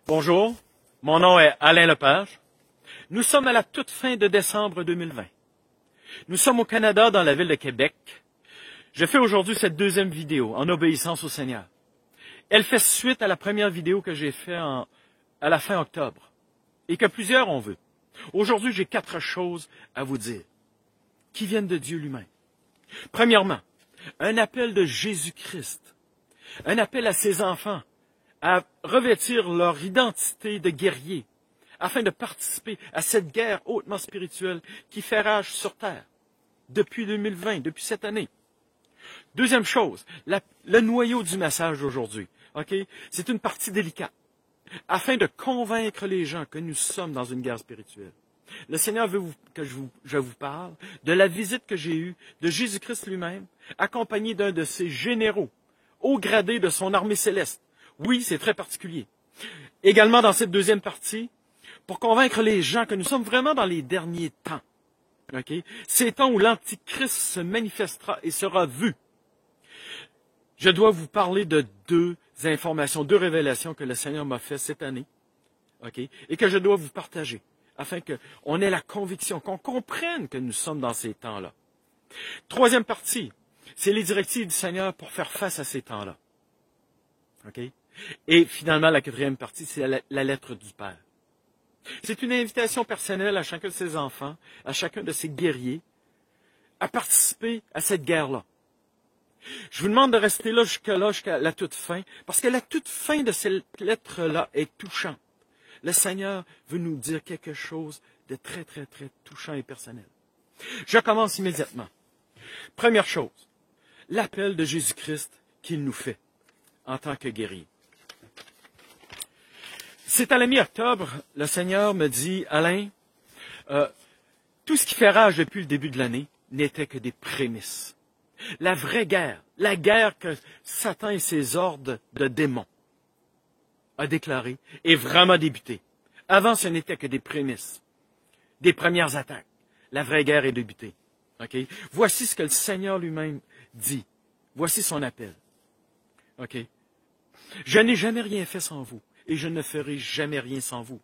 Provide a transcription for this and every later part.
Bonjour, mon nom est Alain Lepage. Nous sommes à la toute fin de décembre 2020. Nous sommes au Canada, dans la ville de Québec. Je fais aujourd'hui cette deuxième vidéo en obéissance au Seigneur. Elle fait suite à la première vidéo que j'ai faite à la fin octobre et que plusieurs ont vu. Aujourd'hui, j'ai 4 choses à vous dire qui viennent de Dieu lui-même. Premièrement, un appel de Jésus-Christ, un appel à ses enfants à revêtir leur identité de guerriers afin de participer à cette guerre hautement spirituelle qui fait rage sur terre depuis 2020, depuis cette année. Deuxième chose, le noyau du message d'aujourd'hui. Okay? C'est une partie délicate afin de convaincre les gens que nous sommes dans une guerre spirituelle. Le Seigneur veut que je vous parle de la visite que j'ai eue de Jésus-Christ lui-même, accompagné d'un de ses généraux, haut gradé de son armée céleste. Oui, c'est très particulier. Également dans cette deuxième partie, pour convaincre les gens que nous sommes vraiment dans les derniers temps. Okay? Ces temps où l'Antichrist se manifestera et sera vu. Je dois vous parler de 2 informations, 2 révélations que le Seigneur m'a fait cette année, okay? Et que je dois vous partager, afin qu'on ait la conviction, qu'on comprenne que nous sommes dans ces temps-là. Troisième partie, c'est les directives du Seigneur pour faire face à ces temps-là. Okay? Et finalement, la 4e partie, c'est la lettre du Père. C'est une invitation personnelle à chacun de ses enfants, à chacun de ses guerriers, à participer à cette guerre-là. Je vous demande de rester là, jusqu'à la toute fin, parce que la toute fin de cette lettre-là est touchante. Le Seigneur veut nous dire quelque chose de très, très, très touchant et personnel. Je commence immédiatement. Première chose, l'appel de Jésus-Christ qu'il nous fait en tant que guerrier. C'est à la mi-octobre, le Seigneur me dit, Alain, tout ce qui fait rage depuis le début de l'année n'était que des prémices. La vraie guerre, la guerre que Satan et ses hordes de démons a déclarée, est vraiment débutée. Avant, ce n'était que des prémices, des premières attaques. La vraie guerre est débutée. Okay? Voici ce que le Seigneur lui-même dit. Voici son appel. Okay? Je n'ai jamais rien fait sans vous. Et je ne ferai jamais rien sans vous.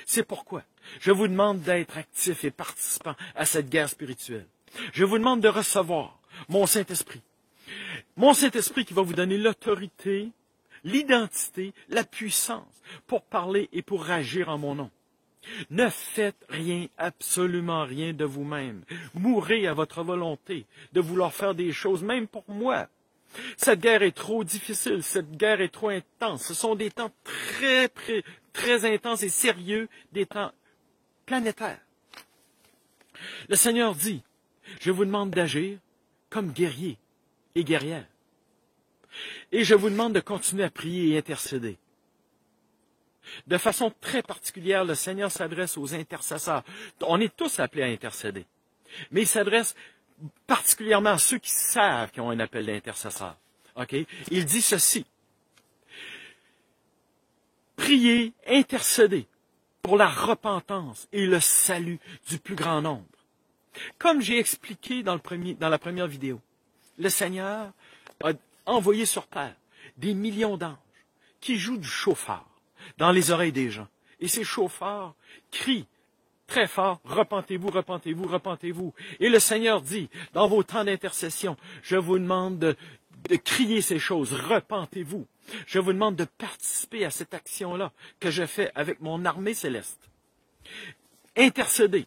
C'est pourquoi je vous demande d'être actifs et participants à cette guerre spirituelle. Je vous demande de recevoir mon Saint-Esprit. Mon Saint-Esprit qui va vous donner l'autorité, l'identité, la puissance pour parler et pour agir en mon nom. Ne faites rien, absolument rien de vous-même. Mourrez à votre volonté de vouloir faire des choses, même pour moi. Cette guerre est trop difficile, cette guerre est trop intense. Ce sont des temps très intenses et sérieux, des temps planétaires. Le Seigneur dit, je vous demande d'agir comme guerrier et guerrière. Et je vous demande de continuer à prier et intercéder. De façon très particulière, le Seigneur s'adresse aux intercesseurs. On est tous appelés à intercéder. Mais il s'adresse particulièrement à ceux qui savent qu'ils ont un appel d'intercesseur. Okay? Il dit ceci. Priez, intercédez pour la repentance et le salut du plus grand nombre. Comme j'ai expliqué dans la première vidéo, le Seigneur a envoyé sur terre des millions d'anges qui jouent du chauffard dans les oreilles des gens. Et ces chauffards crient très fort, repentez-vous, repentez-vous, repentez-vous. Et le Seigneur dit, dans vos temps d'intercession, je vous demande de crier ces choses, repentez-vous. Je vous demande de participer à cette action-là que je fais avec mon armée céleste. Intercédez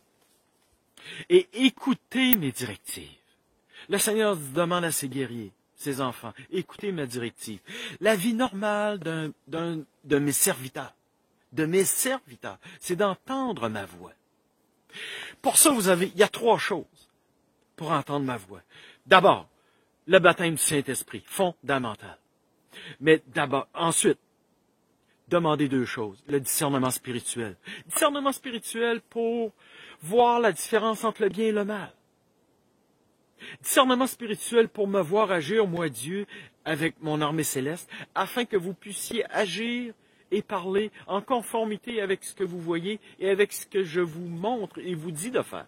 et écoutez mes directives. Le Seigneur demande à ses guerriers, ses enfants, écoutez mes directives. La vie normale de mes serviteurs, c'est d'entendre ma voix. Pour ça, il y a 3 choses pour entendre ma voix. D'abord, le baptême du Saint-Esprit, fondamental. Mais ensuite, demandez 2 choses. Le discernement spirituel. Discernement spirituel pour voir la différence entre le bien et le mal. Discernement spirituel pour me voir agir, moi Dieu, avec mon armée céleste, afin que vous puissiez agir et parler en conformité avec ce que vous voyez et avec ce que je vous montre et vous dis de faire.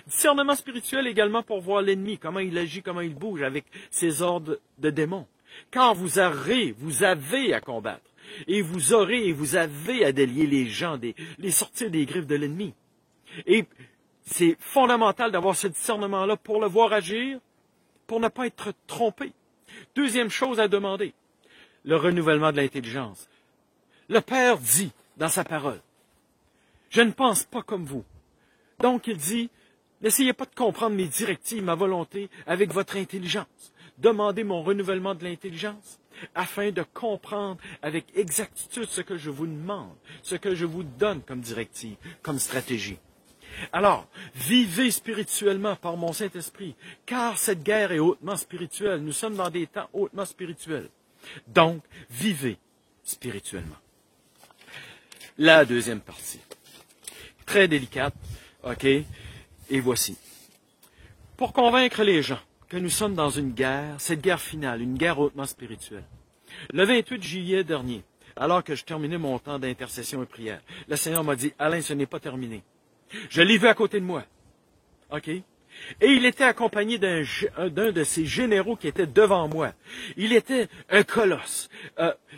Discernement spirituel également pour voir l'ennemi, comment il agit, comment il bouge avec ses ordres de démons. Car vous avez à combattre. Et vous aurez et vous avez à délier les gens, les sortir des griffes de l'ennemi. Et c'est fondamental d'avoir ce discernement-là pour le voir agir, pour ne pas être trompé. Deuxième chose à demander, le renouvellement de l'intelligence. Le Père dit dans sa parole, « Je ne pense pas comme vous. » Donc il dit, « N'essayez pas de comprendre mes directives, ma volonté avec votre intelligence. Demandez mon renouvellement de l'intelligence afin de comprendre avec exactitude ce que je vous demande, ce que je vous donne comme directive, comme stratégie. » Alors, vivez spirituellement par mon Saint-Esprit, car cette guerre est hautement spirituelle. Nous sommes dans des temps hautement spirituels. Donc, vivez spirituellement. La deuxième partie, très délicate, ok, et voici. Pour convaincre les gens que nous sommes dans une guerre, cette guerre finale, une guerre hautement spirituelle. Le 28 juillet dernier, alors que je terminais mon temps d'intercession et prière, le Seigneur m'a dit, « Alain, ce n'est pas terminé. » Je l'ai vu à côté de moi. OK? Et il était accompagné d'un de ces généraux qui était devant moi. Il était un colosse.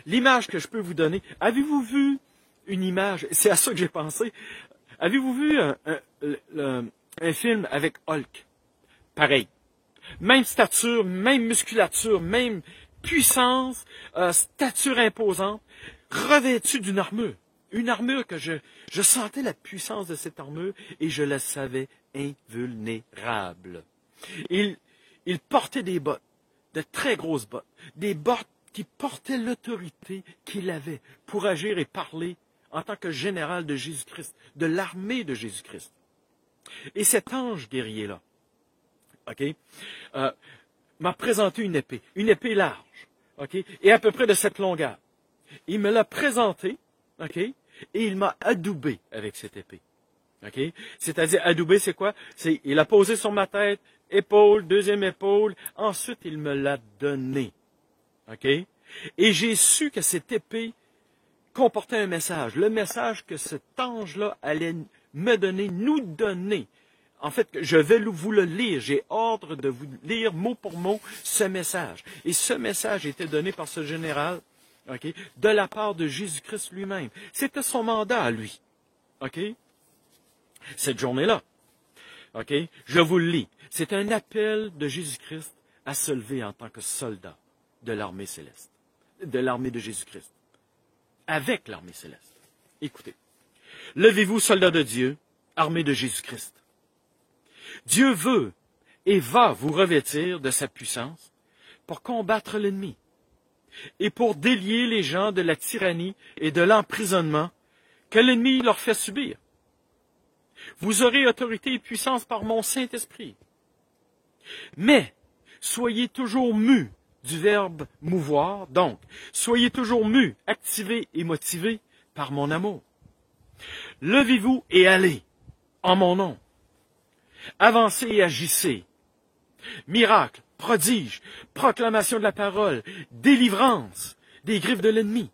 L'image que je peux vous donner, avez-vous vu une image? C'est à ça que j'ai pensé. Avez-vous vu un film avec Hulk? Pareil. Même stature, même musculature, même puissance, stature imposante, revêtu d'une armure. Une armure que je sentais la puissance de cette armure et je la savais invulnérable. Il portait des bottes, de très grosses bottes, des bottes qui portaient l'autorité qu'il avait pour agir et parler en tant que général de Jésus-Christ, de l'armée de Jésus-Christ. Et cet ange guerrier-là, ok, m'a présenté une épée large, ok, et à peu près de cette longueur. Il me l'a présentée, ok, et il m'a adoubé avec cette épée. Ok, c'est-à-dire adoubé, c'est quoi? C'est il a posé sur ma tête, épaule, deuxième épaule, ensuite il me l'a donné. Ok, et j'ai su que cette épée comportait un message, le message que cet ange-là allait me donner, nous donner. En fait, je vais vous le lire. J'ai ordre de vous lire mot pour mot ce message. Et ce message était donné par ce général, ok, de la part de Jésus-Christ lui-même. C'était son mandat à lui. Ok, cette journée-là. Ok, je vous le lis. C'est un appel de Jésus-Christ à se lever en tant que soldat de l'armée céleste, de l'armée de Jésus-Christ, avec l'armée céleste. Écoutez. Levez-vous, soldats de Dieu, armée de Jésus-Christ. Dieu veut et va vous revêtir de sa puissance pour combattre l'ennemi et pour délier les gens de la tyrannie et de l'emprisonnement que l'ennemi leur fait subir. Vous aurez autorité et puissance par mon Saint-Esprit. Mais soyez toujours mus du verbe mouvoir, donc soyez toujours mus, activés et motivés par mon amour. Levez-vous et allez en mon nom. Avancez et agissez. Miracles, prodiges, proclamation de la parole, délivrance des griffes de l'ennemi.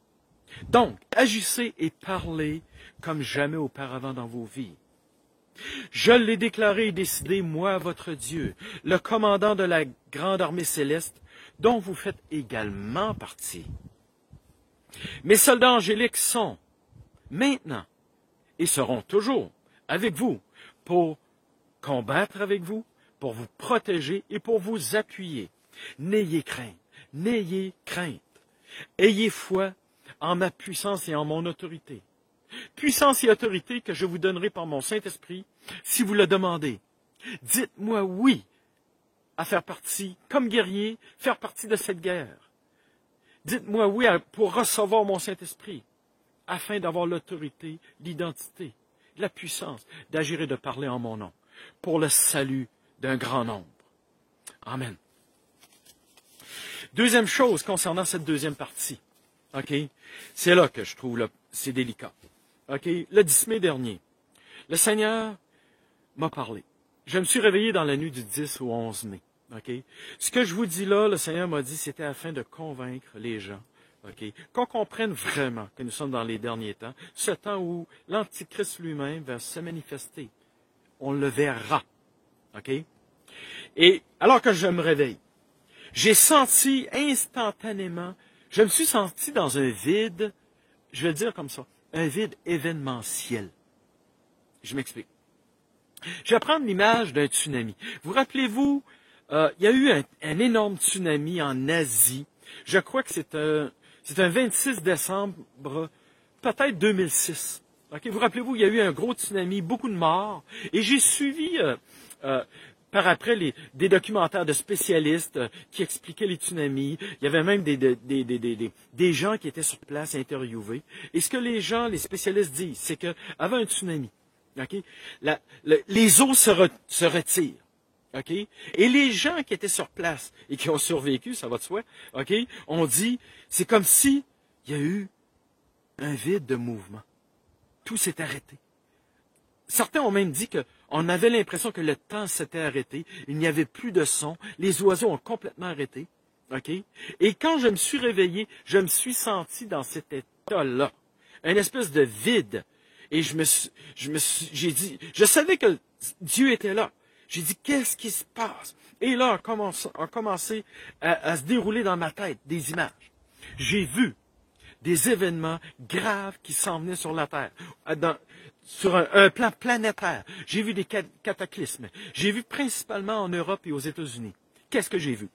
Donc, agissez et parlez comme jamais auparavant dans vos vies. Je l'ai déclaré et décidé, moi, votre Dieu, le commandant de la grande armée céleste, dont vous faites également partie. Mes soldats angéliques sont, maintenant, et seront toujours avec vous pour combattre avec vous, pour vous protéger et pour vous appuyer. N'ayez crainte, n'ayez crainte. Ayez foi en ma puissance et en mon autorité. Puissance et autorité que je vous donnerai par mon Saint-Esprit si vous le demandez. Dites-moi oui à faire partie, comme guerrier, faire partie de cette guerre. Dites-moi oui pour recevoir mon Saint-Esprit, afin d'avoir l'autorité, l'identité, la puissance d'agir et de parler en mon nom, pour le salut d'un grand nombre. Amen. Deuxième chose concernant cette deuxième partie, ok, c'est là que je trouve c'est délicat. Ok, le 10 mai dernier, le Seigneur m'a parlé. Je me suis réveillé dans la nuit du 10 au 11 mai. Ok, ce que je vous dis là, le Seigneur m'a dit, c'était afin de convaincre les gens. Okay. Qu'on comprenne vraiment que nous sommes dans les derniers temps, ce temps où l'Antichrist lui-même va se manifester. On le verra. Okay? Et alors que je me réveille, j'ai senti instantanément, je me suis senti dans un vide je vais le dire comme ça, un vide événementiel. Je m'explique. Je vais prendre l'image d'un tsunami. Vous rappelez-vous, il y a eu un énorme tsunami en Asie. Je crois que c'est un 26 décembre, peut-être 2006. Okay? Vous rappelez-vous, il y a eu un gros tsunami, beaucoup de morts. Et j'ai suivi par après des documentaires de spécialistes qui expliquaient les tsunamis. Il y avait même des gens qui étaient sur place interviewés. Et ce que les spécialistes disent, c'est qu'avant un tsunami, okay, les eaux se retirent. Okay? Et les gens qui étaient sur place et qui ont survécu, ça va de soi, okay, on dit, c'est comme si il y a eu un vide de mouvement. Tout s'est arrêté. Certains ont même dit qu'on avait l'impression que le temps s'était arrêté, il n'y avait plus de son, les oiseaux ont complètement arrêté. Okay? Et quand je me suis réveillé, je me suis senti dans cet état-là, une espèce de vide. Et j'ai dit, je savais que Dieu était là. J'ai dit, qu'est-ce qui se passe? Et là, a commencé à se dérouler dans ma tête des images. J'ai vu des événements graves qui s'en venaient sur la Terre, sur un plan planétaire. J'ai vu des cataclysmes. J'ai vu principalement en Europe et aux États-Unis. Qu'est-ce que j'ai vu?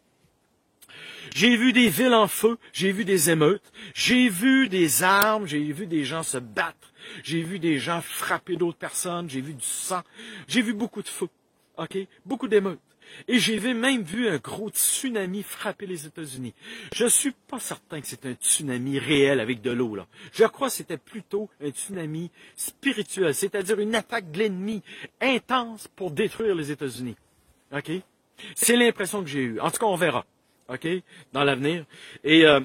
J'ai vu des villes en feu, j'ai vu des émeutes, j'ai vu des armes, j'ai vu des gens se battre, j'ai vu des gens frapper d'autres personnes, j'ai vu du sang, j'ai vu beaucoup de feu, okay? Beaucoup d'émeutes. Et j'ai même vu un gros tsunami frapper les États-Unis. Je ne suis pas certain que c'est un tsunami réel avec de l'eau, là. Je crois que c'était plutôt un tsunami spirituel, c'est-à-dire une attaque de l'ennemi intense pour détruire les États-Unis. Okay? C'est l'impression que j'ai eue. En tout cas, on verra. OK? Dans l'avenir. Et là,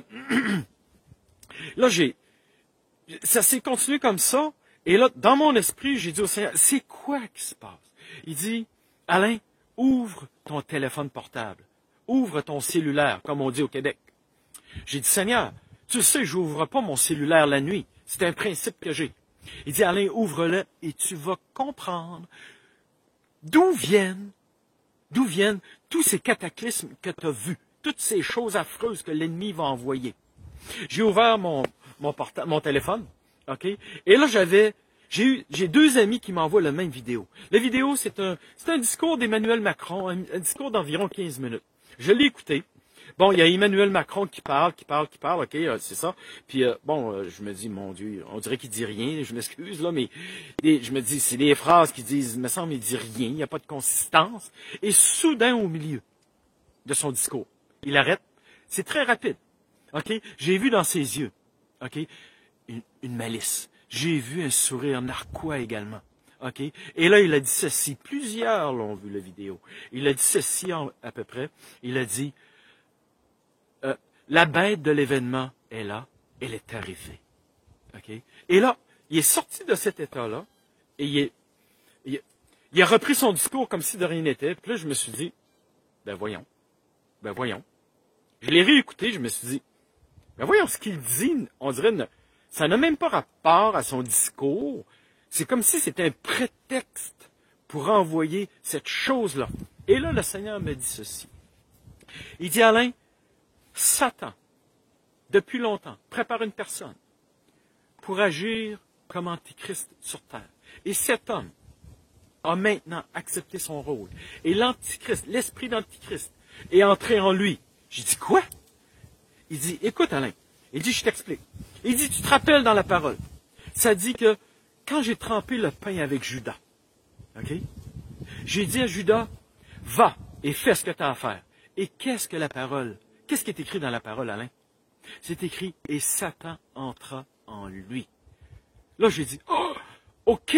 ça s'est continué comme ça. Et là, dans mon esprit, j'ai dit au Seigneur, c'est quoi qui se passe? Il dit, Alain, ouvre ton téléphone portable. Ouvre ton cellulaire, comme on dit au Québec. J'ai dit, Seigneur, tu sais, je n'ouvre pas mon cellulaire la nuit. C'est un principe que j'ai. Il dit, Alain, ouvre-le et tu vas comprendre d'où viennent tous ces cataclysmes que tu as vus. Toutes ces choses affreuses que l'ennemi va envoyer. J'ai ouvert mon téléphone, OK? Et là, j'ai deux amis qui m'envoient la même vidéo. La vidéo, c'est un discours d'Emmanuel Macron, un discours d'environ 15 minutes. Je l'ai écouté. Bon, il y a Emmanuel Macron qui parle, OK, c'est ça. Puis, je me dis, mon Dieu, on dirait qu'il dit rien, je m'excuse, là, mais je me dis, c'est des phrases qui disent, il me semble, il dit rien, il n'y a pas de consistance. Et soudain, au milieu de son discours, il arrête. C'est très rapide. OK? J'ai vu dans ses yeux, OK, une malice. J'ai vu un sourire narquois également. OK? Et là, il a dit ceci. Plusieurs l'ont vu, la vidéo. Il a dit ceci à peu près. Il a dit, la bête de l'événement est là. Elle est arrivée. OK? Et là, il est sorti de cet état-là et il a repris son discours comme si de rien n'était. Puis là, je me suis dit, ben voyons. Je l'ai réécouté, je me suis dit, mais voyons ce qu'il dit, on dirait, ça n'a même pas rapport à son discours. C'est comme si c'était un prétexte pour envoyer cette chose-là. Et là, le Seigneur me dit ceci. Il dit, Alain, Satan, depuis longtemps, prépare une personne pour agir comme antichrist sur terre. Et cet homme a maintenant accepté son rôle. Et l'antichrist, l'esprit d'antichrist, est entré en lui. J'ai dit, quoi? Il dit, écoute Alain, il dit, je t'explique. Il dit, tu te rappelles dans la parole, ça dit que quand j'ai trempé le pain avec Judas, OK? J'ai dit à Judas, va et fais ce que tu as à faire. Et qu'est-ce que la parole? Qu'est-ce qui est écrit dans la parole, Alain? C'est écrit, et Satan entra en lui. Là, j'ai dit, oh, OK,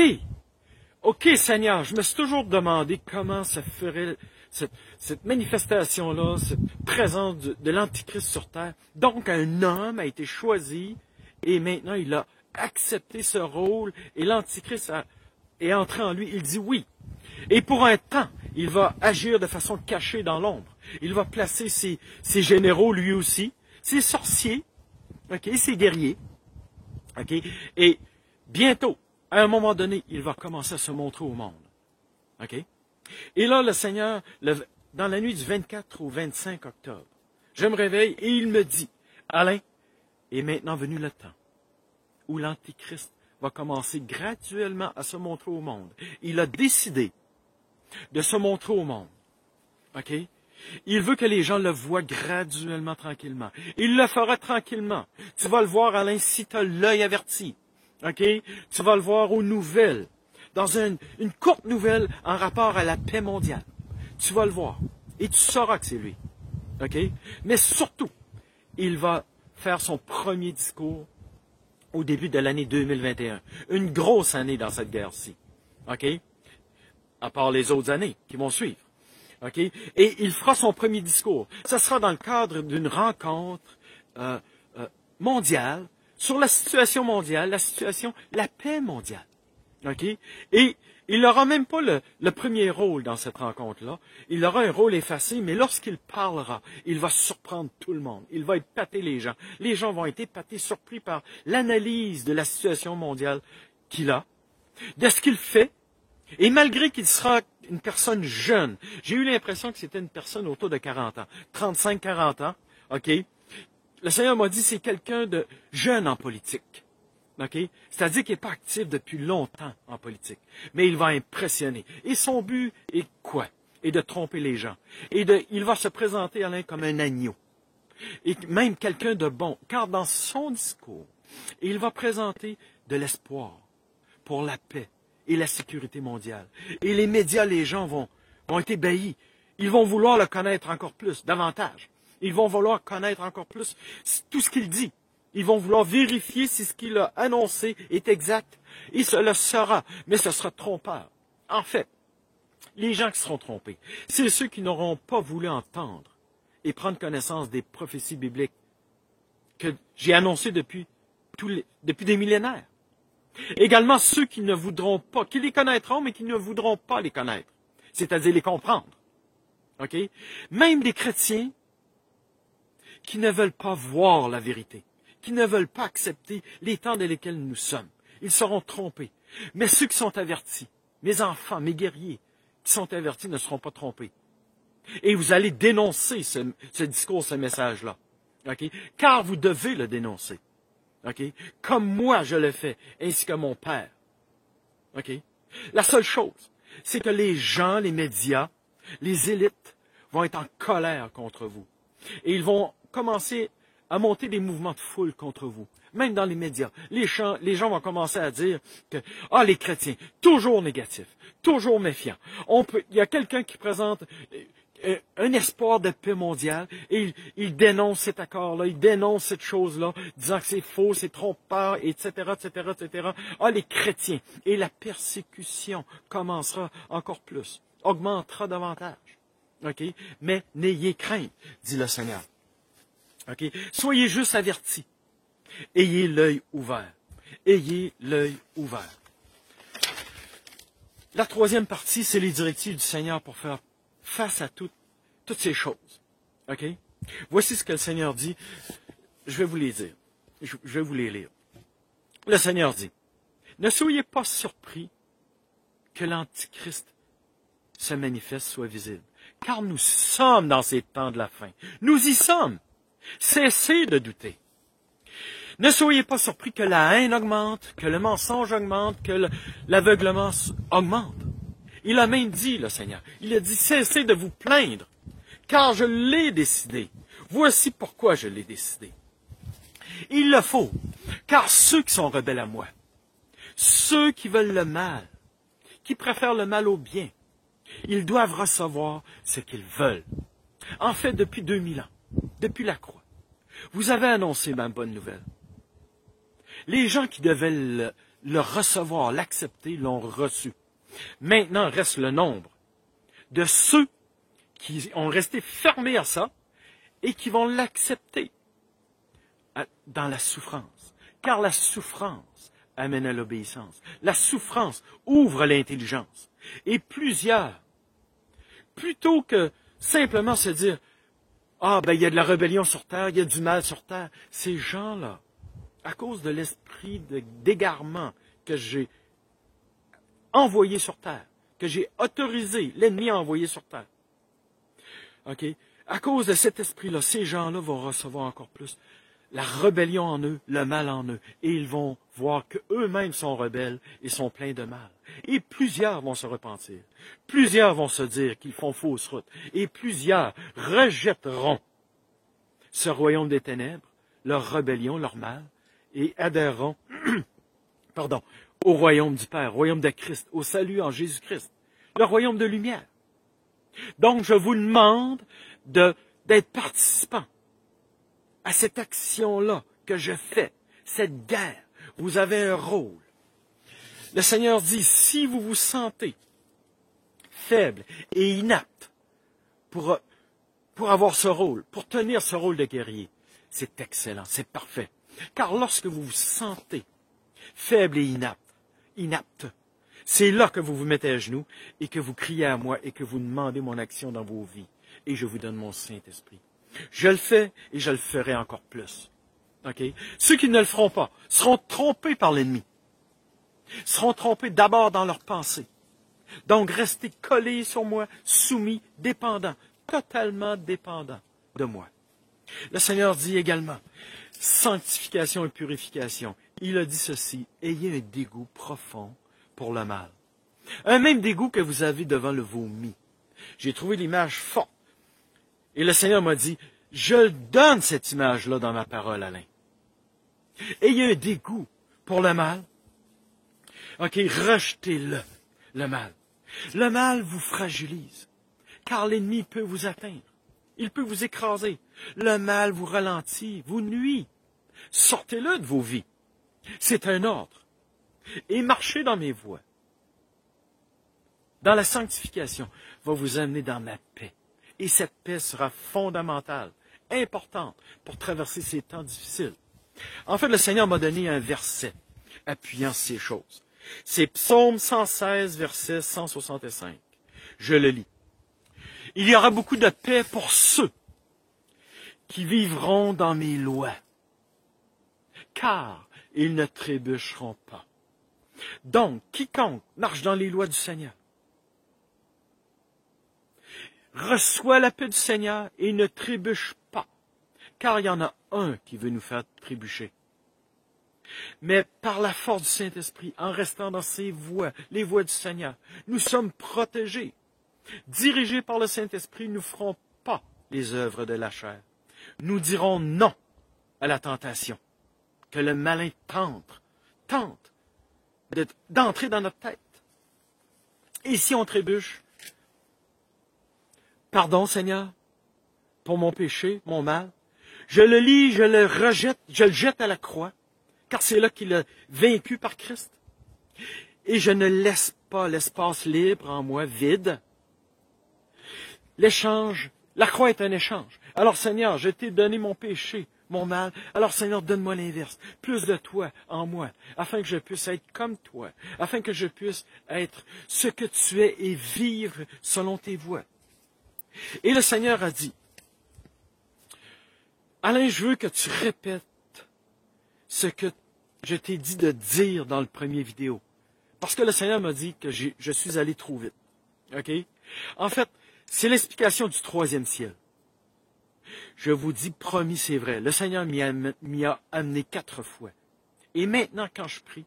Seigneur, je me suis toujours demandé comment ça ferait cette manifestation-là, cette présence de l'Antichrist sur terre. Donc, un homme a été choisi et maintenant il a accepté ce rôle et l'Antichrist est entré en lui. Il dit oui. Et pour un temps, il va agir de façon cachée dans l'ombre. Il va placer ses généraux lui aussi, ses sorciers, okay, ses guerriers. Okay, et bientôt, à un moment donné, il va commencer à se montrer au monde. OK? Et là, le Seigneur, dans la nuit du 24 au 25 octobre, je me réveille et il me dit, Alain, est maintenant venu le temps où l'Antichrist va commencer graduellement à se montrer au monde. Il a décidé de se montrer au monde. OK? Il veut que les gens le voient graduellement, tranquillement. Il le fera tranquillement. Tu vas le voir, Alain, si tu as l'œil averti. OK? Tu vas le voir aux nouvelles. Dans une courte nouvelle en rapport à la paix mondiale. Tu vas le voir. Et tu sauras que c'est lui. OK? Mais surtout, il va faire son premier discours au début de l'année 2021. Une grosse année dans cette guerre-ci. OK? À part les autres années qui vont suivre. OK? Et il fera son premier discours. Ce sera dans le cadre d'une rencontre mondiale sur la situation mondiale, la paix mondiale. OK? Et il n'aura même pas le premier rôle dans cette rencontre-là. Il aura un rôle effacé, mais lorsqu'il parlera, il va surprendre tout le monde. Il va épater les gens. Les gens vont être épatés, surpris par l'analyse de la situation mondiale qu'il a, de ce qu'il fait. Et malgré qu'il sera une personne jeune, j'ai eu l'impression que c'était une personne autour de 40 ans, 35-40 ans, OK? Le Seigneur m'a dit c'est quelqu'un de jeune en politique. OK? C'est-à-dire qu'il n'est pas actif depuis longtemps en politique. Mais il va impressionner. Et son but est quoi? Et de tromper les gens. Il va se présenter, Alain, comme un agneau. Et même quelqu'un de bon. Car dans son discours, il va présenter de l'espoir pour la paix et la sécurité mondiale. Et les médias, les gens vont être ébahis. Ils vont vouloir le connaître encore plus, davantage. Ils vont vouloir connaître encore plus tout ce qu'il dit. Ils vont vouloir vérifier si ce qu'il a annoncé est exact. Et ce le sera, mais ce sera trompeur. En fait, les gens qui seront trompés, c'est ceux qui n'auront pas voulu entendre et prendre connaissance des prophéties bibliques que j'ai annoncées depuis des millénaires. Également ceux qui ne voudront pas, qui les connaîtront, mais qui ne voudront pas les connaître, c'est-à-dire les comprendre. OK? Même des chrétiens qui ne veulent pas voir la vérité, qui ne veulent pas accepter les temps dans lesquels nous sommes. Ils seront trompés. Mais ceux qui sont avertis, mes enfants, mes guerriers, qui sont avertis ne seront pas trompés. Et vous allez dénoncer ce discours, ce message-là. OK? Car vous devez le dénoncer. OK? Comme moi je le fais, ainsi que mon Père. OK? La seule chose, c'est que les gens, les médias, les élites vont être en colère contre vous. Et ils vont commencer à monter des mouvements de foule contre vous. Même dans les médias. Les gens vont commencer à dire que, les chrétiens, toujours négatifs, toujours méfiants. Il y a quelqu'un qui présente un espoir de paix mondiale et il dénonce cet accord-là, il dénonce cette chose-là, disant que c'est faux, c'est trompeur, etc., etc., etc. Les chrétiens. Et la persécution commencera encore plus, augmentera davantage. OK? Mais n'ayez crainte, dit le Seigneur. OK? Soyez juste avertis. Ayez l'œil ouvert. Ayez l'œil ouvert. La troisième partie, c'est les directives du Seigneur pour faire face à toutes ces choses. OK? Voici ce que le Seigneur dit. Je vais vous les dire. Je vais vous les lire. Le Seigneur dit, ne soyez pas surpris que l'Antichrist se manifeste, soit visible. Car nous sommes dans ces temps de la fin. Nous y sommes. Cessez de douter. Ne soyez pas surpris que la haine augmente, que le mensonge augmente, que l'aveuglement augmente. Il a même dit, le Seigneur, il a dit, cessez de vous plaindre, car je l'ai décidé. Voici pourquoi je l'ai décidé. Il le faut, car ceux qui sont rebelles à moi, ceux qui veulent le mal, qui préfèrent le mal au bien, ils doivent recevoir ce qu'ils veulent. En fait, depuis 2000 ans, depuis la croix, vous avez annoncé ma bonne nouvelle. Les gens qui devaient le recevoir, l'accepter, l'ont reçu. Maintenant reste le nombre de ceux qui ont resté fermés à ça et qui vont l'accepter dans la souffrance. Car la souffrance amène à l'obéissance. La souffrance ouvre l'intelligence. Et plusieurs, plutôt que simplement se dire « il y a de la rébellion sur terre, il y a du mal sur terre », ces gens-là, à cause de l'esprit d'égarement que j'ai envoyé sur terre, que j'ai autorisé l'ennemi à envoyer sur terre. OK? À cause de cet esprit-là, ces gens-là vont recevoir encore plus la rébellion en eux, le mal en eux. Et ils vont voir qu'eux-mêmes sont rebelles et sont pleins de mal. Et plusieurs vont se repentir. Plusieurs vont se dire qu'ils font fausse route. Et plusieurs rejetteront ce royaume des ténèbres, leur rébellion, leur mal, et adhéreront au royaume du Père, au royaume de Christ, au salut en Jésus-Christ, le royaume de lumière. Donc, je vous demande d'être participant à cette action-là que je fais, cette guerre. Vous avez un rôle. Le Seigneur dit, si vous vous sentez faible et inapte pour avoir ce rôle, pour tenir ce rôle de guerrier, c'est excellent, c'est parfait. Car lorsque vous vous sentez faible et inapte, c'est là que vous vous mettez à genoux et que vous criez à moi et que vous demandez mon action dans vos vies. Et je vous donne mon Saint-Esprit. Je le fais et je le ferai encore plus. Okay? Ceux qui ne le feront pas seront trompés par l'ennemi. Seront trompés d'abord dans leurs pensées. Donc restez collés sur moi, soumis, dépendants, totalement dépendants de moi. Le Seigneur dit également, sanctification et purification. Il a dit ceci, ayez un dégoût profond pour le mal. Un même dégoût que vous avez devant le vomi. J'ai trouvé l'image forte. Et le Seigneur m'a dit, je donne cette image-là dans ma parole, Alain. Ayez un dégoût pour le mal. OK, rejetez-le, le mal. Le mal vous fragilise, car l'ennemi peut vous atteindre. Il peut vous écraser. Le mal vous ralentit, vous nuit. Sortez-le de vos vies. C'est un ordre. Et marchez dans mes voies. Dans la sanctification, va vous amener dans ma paix. Et cette paix sera fondamentale, importante pour traverser ces temps difficiles. En fait, le Seigneur m'a donné un verset appuyant ces choses. C'est Psaume 116, verset 165. Je le lis. Il y aura beaucoup de paix pour ceux qui vivront dans mes lois, car ils ne trébucheront pas. Donc, quiconque marche dans les lois du Seigneur reçoit la paix du Seigneur et ne trébuche pas, car il y en a un qui veut nous faire trébucher. Mais par la force du Saint-Esprit, en restant dans ses voies, les voies du Seigneur, nous sommes protégés. Dirigés par le Saint-Esprit, nous ne ferons pas les œuvres de la chair. Nous dirons non à la tentation que le malin tente d'entrer dans notre tête. Et si on trébuche, pardon Seigneur, pour mon péché, mon mal, je le lis, je le rejette, je le jette à la croix, car c'est là qu'il a vaincu par Christ. Et je ne laisse pas l'espace libre en moi, vide. L'échange, la croix est un échange. Alors Seigneur, je t'ai donné mon péché, mon mal. Alors Seigneur, donne-moi l'inverse. Plus de toi en moi, afin que je puisse être comme toi, afin que je puisse être ce que tu es et vivre selon tes voies. Et le Seigneur a dit, Alain, je veux que tu répètes ce que je t'ai dit de dire dans le premier vidéo. Parce que le Seigneur m'a dit que je suis allé trop vite. OK? En fait, c'est l'explication du troisième ciel. Je vous dis, promis, c'est vrai. Le Seigneur m'y a amené 4 fois. Et maintenant, quand je prie,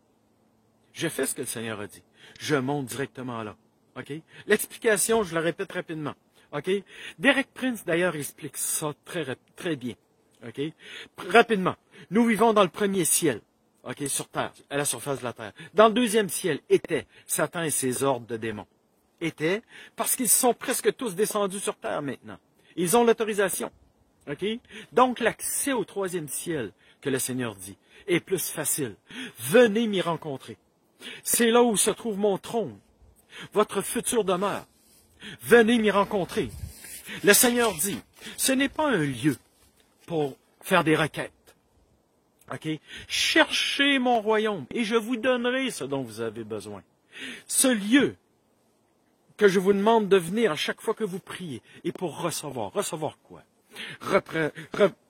je fais ce que le Seigneur a dit. Je monte directement là. OK? L'explication, je la répète rapidement. OK? Derek Prince, d'ailleurs, explique ça très bien. OK? Rapidement. Nous vivons dans le premier ciel. OK? Sur terre, à la surface de la terre. Dans le deuxième ciel étaient Satan et ses ordres de démons. Étaient parce qu'ils sont presque tous descendus sur terre maintenant. Ils ont l'autorisation. OK? Donc, l'accès au troisième ciel, que le Seigneur dit, est plus facile. Venez m'y rencontrer. C'est là où se trouve mon trône, votre future demeure. Venez m'y rencontrer. Le Seigneur dit, ce n'est pas un lieu pour faire des requêtes. OK? Cherchez mon royaume et je vous donnerai ce dont vous avez besoin. Ce lieu que je vous demande de venir à chaque fois que vous priez est pour recevoir. Recevoir quoi?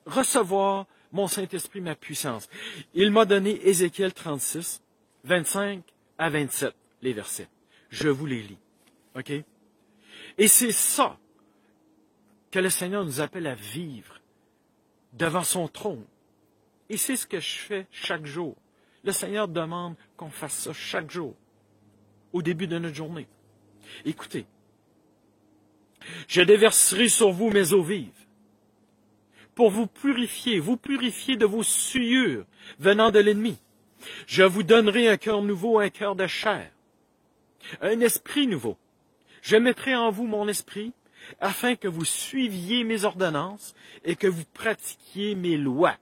Recevoir mon Saint-Esprit, ma puissance. Il m'a donné Ézéchiel 36, 25 à 27, les versets. Je vous les lis. OK? Et c'est ça que le Seigneur nous appelle à vivre devant son trône, Et c'est ce que je fais chaque jour. Le Seigneur demande qu'on fasse ça chaque jour, au début de notre journée. Écoutez, je déverserai sur vous mes eaux vives, pour vous purifier de vos souillures venant de l'ennemi. Je vous donnerai un cœur nouveau, un cœur de chair, un esprit nouveau. Je mettrai en vous mon esprit, afin que vous suiviez mes ordonnances et que vous pratiquiez mes lois.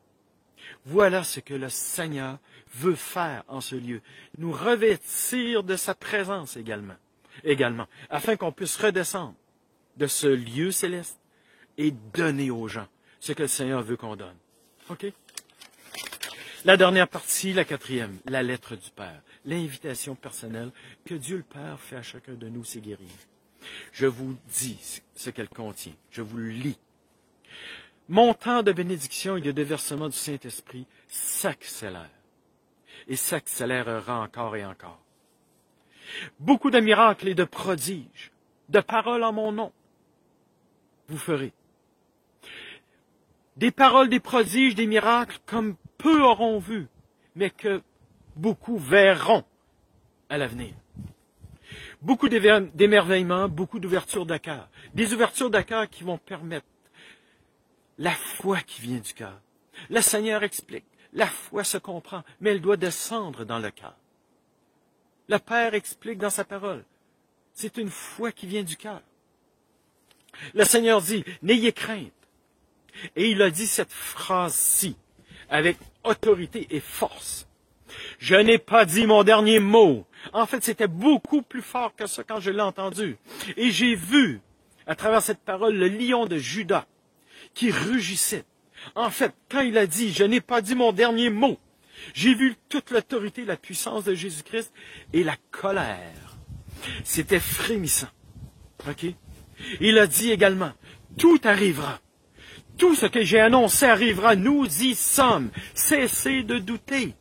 Voilà ce que le Seigneur veut faire en ce lieu. Nous revêtir de sa présence également, afin qu'on puisse redescendre de ce lieu céleste et donner aux gens ce que le Seigneur veut qu'on donne. OK? La dernière partie, la quatrième, la lettre du Père, l'invitation personnelle que Dieu le Père fait à chacun de nous, c'est guérir. Je vous dis ce qu'elle contient. Je vous le lis. Mon temps de bénédiction et de déversement du Saint-Esprit s'accélère. Et s'accélérera encore et encore. Beaucoup de miracles et de prodiges, de paroles en mon nom, vous ferez. Des paroles, des prodiges, des miracles, comme peu auront vu, mais que beaucoup verront à l'avenir. Beaucoup d'émerveillements, beaucoup d'ouvertures de cœur. Des ouvertures de cœur qui vont permettre la foi qui vient du cœur. Le Seigneur explique, la foi se comprend, mais elle doit descendre dans le cœur. Le Père explique dans sa parole, c'est une foi qui vient du cœur. Le Seigneur dit, n'ayez crainte. Et il a dit cette phrase-ci, avec autorité et force. Je n'ai pas dit mon dernier mot. En fait, c'était beaucoup plus fort que ça quand je l'ai entendu. Et j'ai vu, à travers cette parole, le lion de Juda qui rugissait. En fait, quand il a dit, je n'ai pas dit mon dernier mot, j'ai vu toute l'autorité, la puissance de Jésus-Christ et la colère. C'était frémissant. OK? Il a dit également, tout arrivera. Tout ce que j'ai annoncé arrivera. Nous y sommes. Cessez de douter.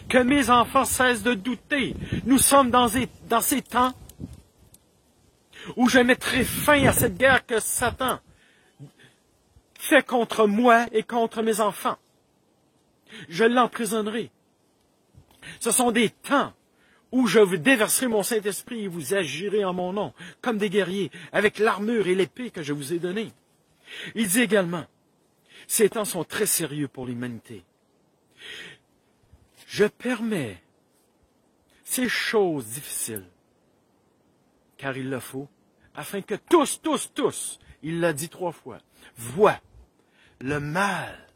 Que mes enfants cessent de douter. Nous sommes dans ces temps où je mettrai fin à cette guerre que Satan fait contre moi et contre mes enfants. Je l'emprisonnerai. Ce sont des temps où je vous déverserai mon Saint-Esprit et vous agirez en mon nom, comme des guerriers, avec l'armure et l'épée que je vous ai donnée. Il dit également, ces temps sont très sérieux pour l'humanité. Je permets ces choses difficiles, car il le faut, afin que tous, il l'a dit 3 fois, voient le mal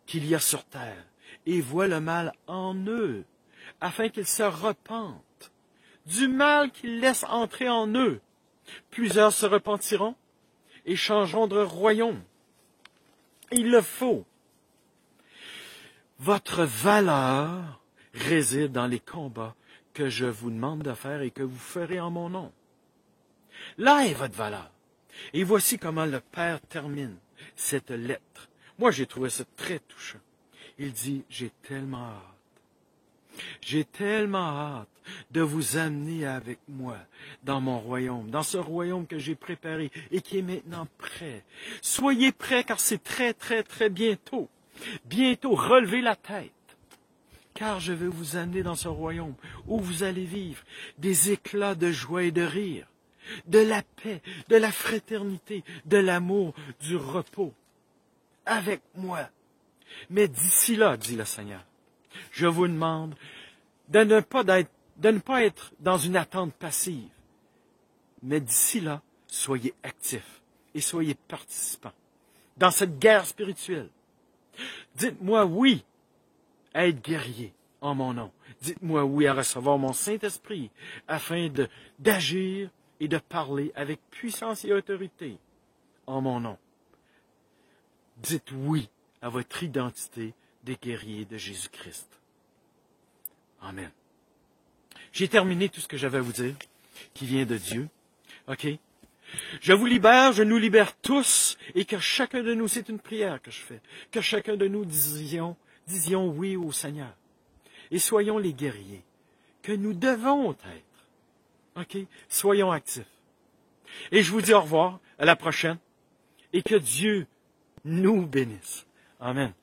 qu'il y a sur terre et voient le mal en eux, afin qu'ils se repentent du mal qu'ils laissent entrer en eux. Plusieurs se repentiront et changeront de royaume. Il le faut. Votre valeur réside dans les combats que je vous demande de faire et que vous ferez en mon nom. Là est votre valeur. Et voici comment le Père termine cette lettre. Moi, j'ai trouvé ça très touchant. Il dit, j'ai tellement hâte de vous amener avec moi dans mon royaume, dans ce royaume que j'ai préparé et qui est maintenant prêt. Soyez prêts car c'est très, très, très bientôt. Bientôt, relevez la tête. Car je vais vous amener dans ce royaume où vous allez vivre des éclats de joie et de rire, de la paix, de la fraternité, de l'amour, du repos. Avec moi. Mais d'ici là, dit le Seigneur, je vous demande de ne pas être dans une attente passive. Mais d'ici là, soyez actifs et soyez participants dans cette guerre spirituelle. Dites-moi oui à être guerrier en mon nom. Dites-moi oui à recevoir mon Saint-Esprit afin d'agir et de parler avec puissance et autorité en mon nom. Dites oui à votre identité des guerriers de Jésus-Christ. Amen. J'ai terminé tout ce que j'avais à vous dire, qui vient de Dieu. OK? Je vous libère, je nous libère tous, et que chacun de nous, c'est une prière que je fais, que chacun de nous disions oui au Seigneur. Et soyons les guerriers que nous devons être. OK? Soyons actifs. Et je vous dis au revoir, à la prochaine, et que Dieu nous bénisse. Amen.